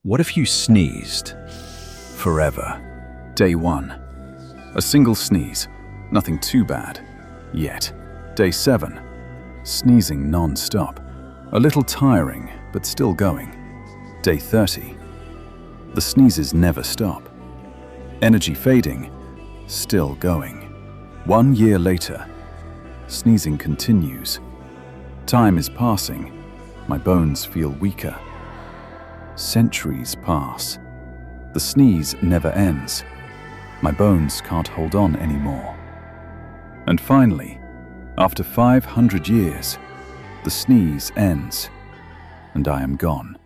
What if you sneezed? Forever. Day 1. A single sneeze. Nothing too bad. Yet. Day 7. Sneezing non-stop. A little tiring, but still going. Day 30. The sneezes never stop. Energy fading. Still going. 1 year later. Sneezing continues. Time is passing. My bones feel weaker. Centuries pass. The sneeze never ends. My bones can't hold on anymore. And finally, after 500 years, the sneeze ends, and I am gone.